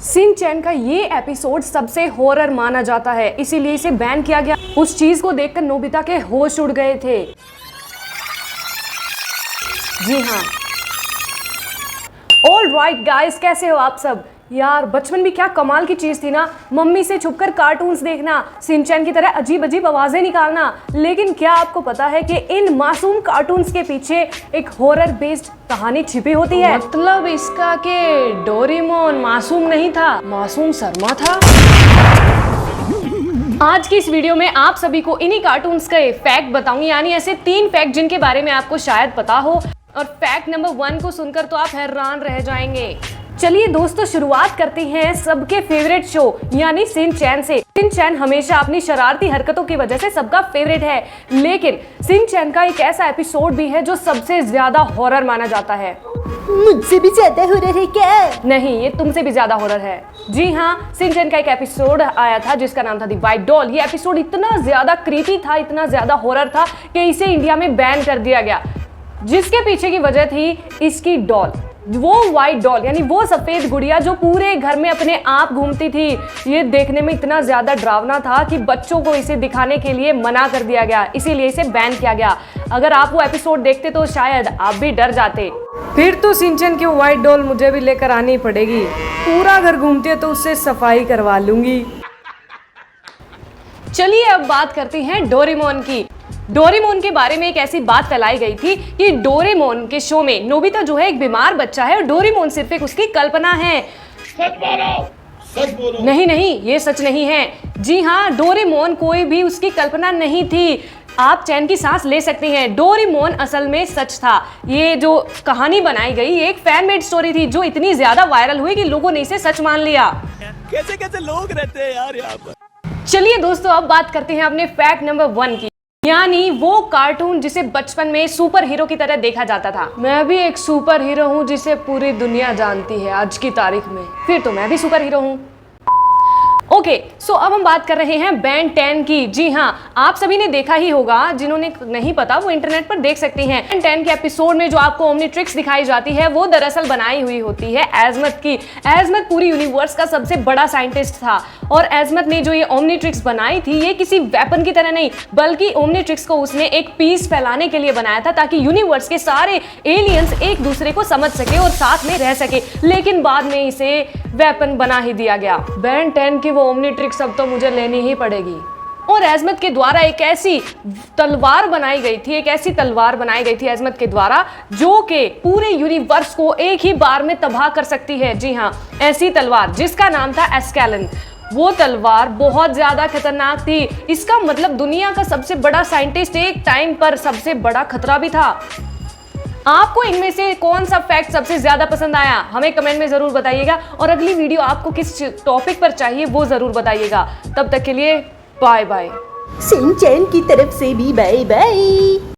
Shinchan का ये episode सबसे हॉरर माना जाता है, इसीलिए इसे बैन किया गया। उस चीज को देखकर नोबिता के होश उड़ गए थे। जी हाँ। ऑल राइट गाइस, कैसे हो आप सब? यार बचपन भी क्या कमाल की चीज थी ना, मम्मी से छुपकर कार्टून्स देखना, शिनचैन की तरह अजीब अजीब आवाजें निकालना। लेकिन क्या आपको पता है कि इन मासूम कार्टून्स के पीछे एक हॉरर बेस्ड कहानी छिपी होती है? मतलब इसका कि डोरेमोन मासूम नहीं था, मासूम शर्मा था। आज की इस वीडियो में आप सभी को इन्हीं कार्टून्स के फैक्ट बताऊंगी, यानी ऐसे 3 फैक्ट जिनके बारे में आपको शायद पता हो। और फैक्ट नंबर 1 को सुनकर तो आप हैरान रह जाएंगे। चलिए दोस्तों, शुरुआत करते हैं सबके फेवरेट शो यानी शिनचैन से। शिनचैन हमेशा अपनी शरारती हरकतों की वजह से सबका फेवरेट है, लेकिन शिनचैन का एक ऐसा एपिसोड भी है जो सबसे ज्यादा हॉरर माना जाता है। मुझसे भी ज्यादा हॉरर है क्या? नहीं, ये तुमसे भी ज्यादा हॉरर है। जी हाँ, शिनचैन का एक एपिसोड आया था जिसका नाम था द व्हाइट डॉल। ये एपिसोड इतना ज्यादा क्रीपी था, इतना ज्यादा हॉरर था कि इसे इंडिया में बैन कर दिया गया। जिसके पीछे की वजह थी इसकी डॉल, वो व्हाइट डॉल यानी वो सफेद गुड़िया जो पूरे घर में अपने आप घूमती थी। ये देखने में इतना ज्यादा डरावना था कि बच्चों को इसे दिखाने के लिए मना कर दिया गया, इसीलिए इसे बैन किया गया। अगर आप वो एपिसोड देखते तो शायद आप भी डर जाते। फिर तो शिनचैन की व्हाइट डॉल मुझे भी लेकर आनी पड़ेगी। पूरा घर घूमती है तो उससे सफाई करवा लूंगी। चलिए अब बात करते हैं डोरेमोन की। डोरेमोन के बारे में एक ऐसी बात फैलाई गई थी कि डोरेमोन के शो में नोबिता जो है एक बीमार बच्चा है और डोरेमोन सिर्फ एक उसकी कल्पना है। सच बोलो। नहीं, ये सच नहीं है। जी हाँ, डोरेमोन कोई भी उसकी कल्पना नहीं थी। आप चैन की सांस ले सकते हैं, डोरेमोन असल में सच था। ये जो कहानी बनाई गई एक फैन मेड स्टोरी थी जो इतनी ज्यादा वायरल हुई कि लोगों ने इसे सच मान लिया। कैसे लोग रहते हैं यार यहाँ पर। चलिए दोस्तों, अब बात करते हैं अपने फैक्ट नंबर 1 की, यानी वो कार्टून जिसे बचपन में सुपर हीरो की तरह देखा जाता था। मैं भी एक सुपर हीरो हूँ जिसे पूरी दुनिया जानती है आज की तारीख में। फिर तो मैं भी सुपर हीरो हूँ। ओके, सो अब हम बात कर रहे हैं बेन 10 की। जी हाँ, आप सभी ने देखा ही होगा, जिन्होंने नहीं पता वो इंटरनेट पर देख सकते हैं। बेन 10 के एपिसोड में जो आपको ओमनीट्रिक्स दिखाई जाती है वो दरअसल बनाई हुई होती है एज़मथ की। एज़मथ पूरी यूनिवर्स का सबसे बड़ा साइंटिस्ट था और एज़मथ ने जो ये ओमनीट्रिक्स बनाई थी ये किसी वेपन की तरह नहीं, बल्कि ओमनीट्रिक्स को उसने एक पीस फैलाने के लिए बनाया था ताकि यूनिवर्स के सारे एलियंस एक दूसरे को समझ सके और साथ में रह सके। लेकिन बाद में इसे वेपन बना ही दिया गया। बेन 10 की वो ओमनीट्रिक्स अब तो मुझे लेनी ही पड़ेगी। और एज़मथ के द्वारा एक ऐसी तलवार बनाई गई थी एज़मथ के द्वारा जो कि पूरे यूनिवर्स को एक ही बार में तबाह कर सकती है। जी हाँ, ऐसी तलवार जिसका नाम था एस्कैलन। वो तलवार बहुत ज्यादा खतरनाक थी। इसका मतलब दुनिया का सबसे बड़ा साइंटिस्ट एक टाइम पर सबसे बड़ा खतरा भी था। आपको इनमें से कौन सा फैक्ट सबसे ज्यादा पसंद आया हमें कमेंट में जरूर बताइएगा, और अगली वीडियो आपको किस टॉपिक पर चाहिए वो जरूर बताइएगा। तब तक के लिए बाय बाय। शिनचैन की तरफ से भी बाय बाय।